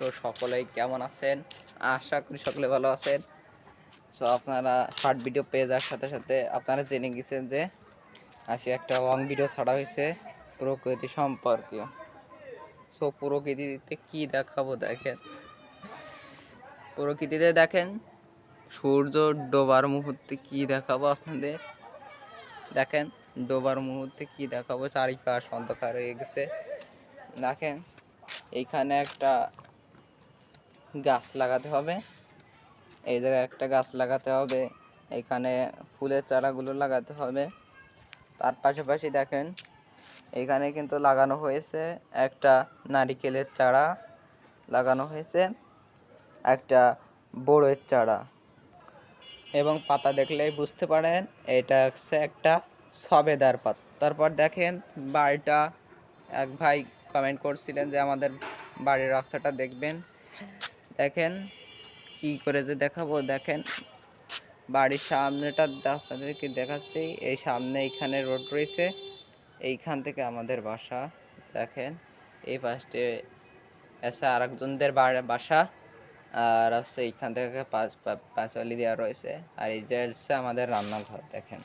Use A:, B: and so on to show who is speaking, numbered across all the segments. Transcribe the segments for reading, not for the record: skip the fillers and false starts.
A: So সকলেই কেমন আছেন? আশা করি সকলে ভালো আছেন। সো আপনারা শর্ট ভিডিও পেয়ে যাওয়ার সাথে সাথে আপনারা জেনে গেছেন যে আজকে একটা লং ভিডিও ছাড়া হয়েছে প্রকৃতি সম্পর্কে। সো প্রকৃতিতে কি দেখাবো দেখেন, প্রকৃতিতে দেখেন সূর্য ডোবার মুহূর্তে কি দেখাবো আপনাদের। দেখেন ডোবার মুহূর্তে কি দেখাবো, চারিপাশ অন্ধকার হয়ে গেছে। দেখেন এইখানে একটা গাছ লাগাতে হবে, এই জায়গায় একটা গাছ লাগাতে হবে, এখানে ফুলের চারাগুলো লাগাতে হবে। তার পাশাপাশি দেখেন এখানে কিন্তু লাগানো হয়েছে একটা নারিকেলের চারা, লাগানো হয়েছে একটা বড়ের চারা, এবং পাতা দেখলেই বুঝতে পারেন এটা হচ্ছে একটা সবেদার পাতা। তারপর দেখেন বাড়িটা, এক ভাই কমেন্ট করছিলেন যে আমাদের বাড়ির রাস্তাটা দেখবেন। দেখেন কি করে যে দেখাবো, দেখেন বাড়ির সামনেটা আপনাদেরকে দেখাচ্ছি। এই সামনে এইখানে রোড রয়েছে, এইখান থেকে আমাদের বাসা। দেখেন এই পাশে এসে আরেকজনদের বাসা, আর আছে এইখান থেকে পাঁচালি দেওয়া রয়েছে। আর এই যে হচ্ছে আমাদের রান্নাঘর। দেখেন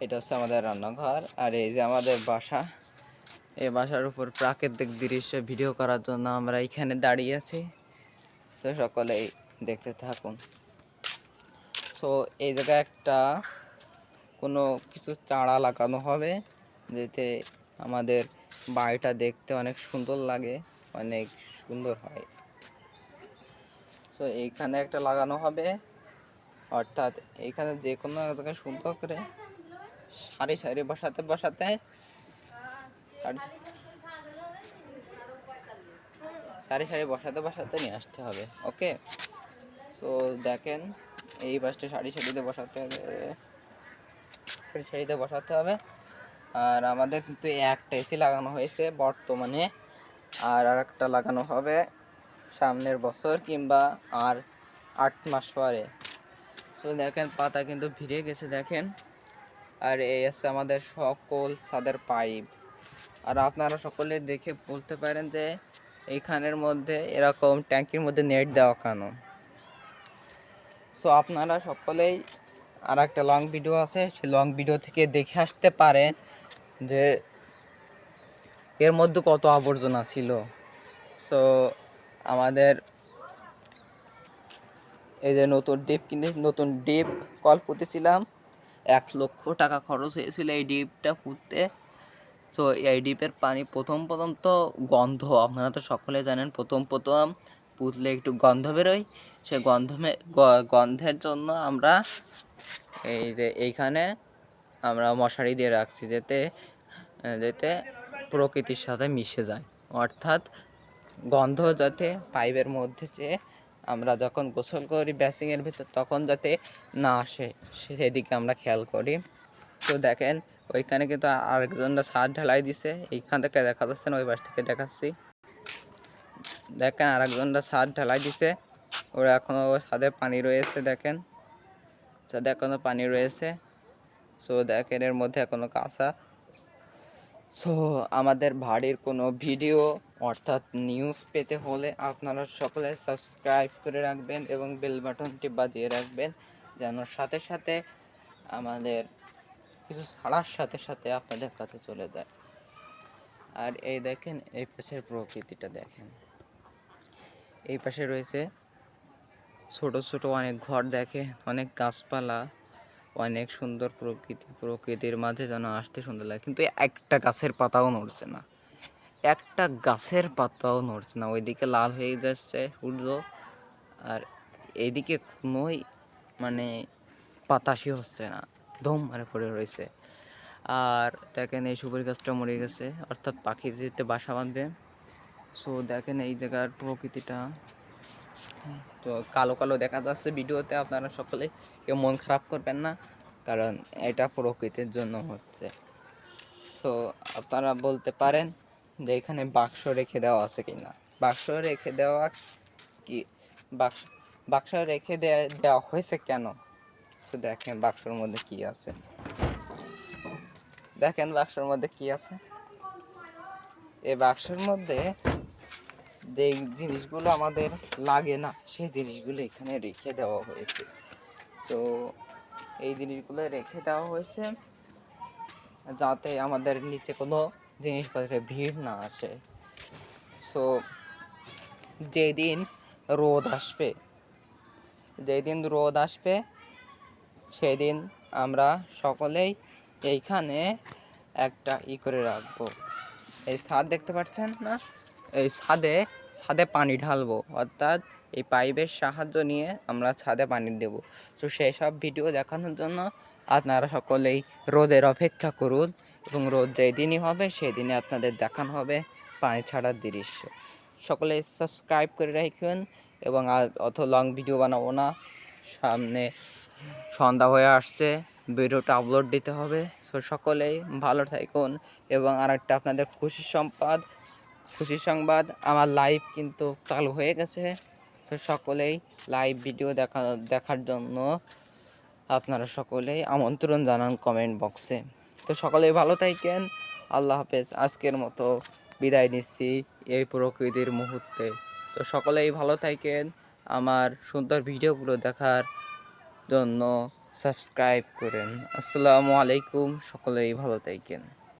A: এটা হচ্ছে আমাদের রান্নাঘর, আর এই যে আমাদের বাসা। এই বাসার উপর প্রাকৃতিক দৃশ্য ভিডিও করার জন্য আমরা এখানে দাঁড়িয়ে আছি। সো সকলেই দেখতে থাকুন। সো এই জায়গায় একটা কোনো কিছু চারা লাগানো হবে, যাতে আমাদের বাড়িটা দেখতে অনেক সুন্দর লাগে, অনেক সুন্দর হয়। সো এইখানে একটা লাগানো হবে, অর্থাৎ এইখানে যে কোনো এক জায়গায় সুন্দর করে সারি সারি বসাতে বসাতে সারি সারি বসাতে বসাতে নিয়ে আসতে হবে। ওকে, সো দেখেন এই পাশটা সারি সারিতে বসাতে হবে, সারি সারিতে বসাতে হবে। আর আমাদের কিন্তু একটা এসি লাগানো হয়েছে বর্তমানে, আর একটা লাগানো হবে সামনের বছর কিংবা আর 8 মাস পরে। সো দেখেন পাতা কিন্তু ভিড়ে গেছে দেখেন। আর এই আছে আমাদের সকল ছাদের পাইপ। আর আপনারা সকলে দেখে বলতে পারেন যে এইখানের মধ্যে এরকম ট্যাঙ্কির মধ্যে নেট দেওয়া কেন। সো আপনারা সকলেই আর একটা লং ভিডিও আছে, সেই লং ভিডিও থেকে দেখে আসতে পারেন যে এর মধ্যে কত আবর্জনা ছিল। সো আমাদের এই যে নতুন ডিপ কল পুঁতেছিলাম, 1 লক্ষ টাকা খরচ হয়েছিল এই ডিপটা পুঁততে। তো এই ডিপের পানি প্রথম তো গন্ধ, আপনারা তো সকলে জানেন প্রথম পুঁতলে একটু গন্ধ বেরোয়। সে গন্ধের জন্য আমরা এই যে এইখানে আমরা মশারি দিয়ে রাখছি, যাতে যাতে প্রকৃতির সাথে মিশে যায়, অর্থাৎ গন্ধ যাতে পাইপের মধ্যে যে আমরা যখন গোসল করি বেসিংয়ের ভিতর তখন যাতে না আসে, সেদিকে আমরা খেয়াল করি। তো দেখেন ওইখানে কিন্তু আরেকজনরা ছাদ ঢালাই দিছে, এইখান থেকে দেখা যাচ্ছে না, ওই পাশ থেকে দেখাচ্ছি। দেখেন আরেকজনরা ছাদ ঢালাই দিছে, ওরা এখনও ছাদে পানি রয়েছে, দেখেন ছাদে এখনও পানি রয়েছে। সো দেখেন এর মধ্যে এখনও কাঁচা। সো আমাদের বাড়ির কোনো ভিডিও অর্থাৎ নিউজ পেতে হলে আপনারা সকলে সাবস্ক্রাইব করে রাখবেন এবং বেল বাটনটি বাজিয়ে রাখবেন, যেন সাথে সাথে আমাদের কিছু ছাড়ার সাথে সাথে আপনাদের কাছে চলে যায়। আর এই দেখেন এই পাশের প্রকৃতিটা দেখেন, এই পাশে রয়েছে ছোট ছোট অনেক ঘর, দেখে অনেক গাছপালা, অনেক সুন্দর প্রকৃতির মাঝে যেন আসতে সুন্দর লাগে। কিন্তু একটা গাছের পাতাও নড়ছে না, একটা গাছের পাতাও নড়ছে না। ওইদিকে লাল হয়ে যাচ্ছে সূর্য, আর এইদিকে কোনোই মানে বাতাসই হচ্ছে না, ধুম মারে পড়ে রয়েছে। আর দেখেন এই সুপারি গাছটা মরে গেছে, অর্থাৎ পাখিতে বাসা বাঁধবে। সো দেখেন এই জায়গার প্রকৃতিটা তো কালো কালো দেখা যাচ্ছে ভিডিওতে, আপনারা সকলে কেউ মন খারাপ করবেন না, কারণ এটা প্রকৃতির জন্য হচ্ছে। সো আপনারা বলতে পারেন যে এখানে বাক্স রেখে দেওয়া আছে কিনা। বাক্স রেখে দেওয়া কি, বাক্স বাক্স রেখে দেওয়া হয়েছে কেন? তো দেখেন বাক্সর মধ্যে কি আছে, দেখেন বাক্সর মধ্যে কি আছে। এই বাক্সের মধ্যে যে জিনিসগুলো আমাদের লাগে না সেই জিনিসগুলো এখানে রেখে দেওয়া হয়েছে। তো এই জিনিসগুলো রেখে দেওয়া হয়েছে যাতে আমাদের নিচে কোনো জিনিসপত্রের ভিড় না আসে। সো যেদিন রোদ আসবে সেদিন আমরা সকলেই এইখানে একটা করে রাখবো। এই ছাদ দেখতে পাচ্ছেন না, এই ছাদে পানি ঢালবো, অর্থাৎ এই পাইপের সাহায্য নিয়ে আমরা ছাদে পানি দেব। তো সেই সব ভিডিও দেখানোর জন্য আপনারা সকলেই রোদের অপেক্ষা করুন, এবং রোদ যেদিনই হবে সেদিনই আপনাদের দেখানো হবে পানি ছাড়ার দৃশ্য। সকলে সাবস্ক্রাইব করে রাখুন, এবং আজ অত লং ভিডিও বানাবো না, সামনে সন্ধ্যা হয়ে আসছে, ভিডিওটা আপলোড দিতে হবে। সো সকলেই ভালো থাকুন। এবং আরেকটা আপনাদের খুশির সংবাদ, আমার লাইভ কিন্তু চালু হয়ে গেছে। তো সকলেই লাইভ ভিডিও দেখার জন্য আপনারা সকলেই আমন্ত্রণ জানান কমেন্ট বক্সে। তো সকলেই ভালো থাকেন, আল্লাহ হাফেজ। আজকের মতো বিদায় নিচ্ছি এই প্রকৃতির মুহূর্তে। তো সকলেই ভালো থাকেন, আমার সুন্দর ভিডিওগুলো দেখার জন্য সাবস্ক্রাইব করেন। আসসালামু আলাইকুম, সকলেই ভালো থাকেন।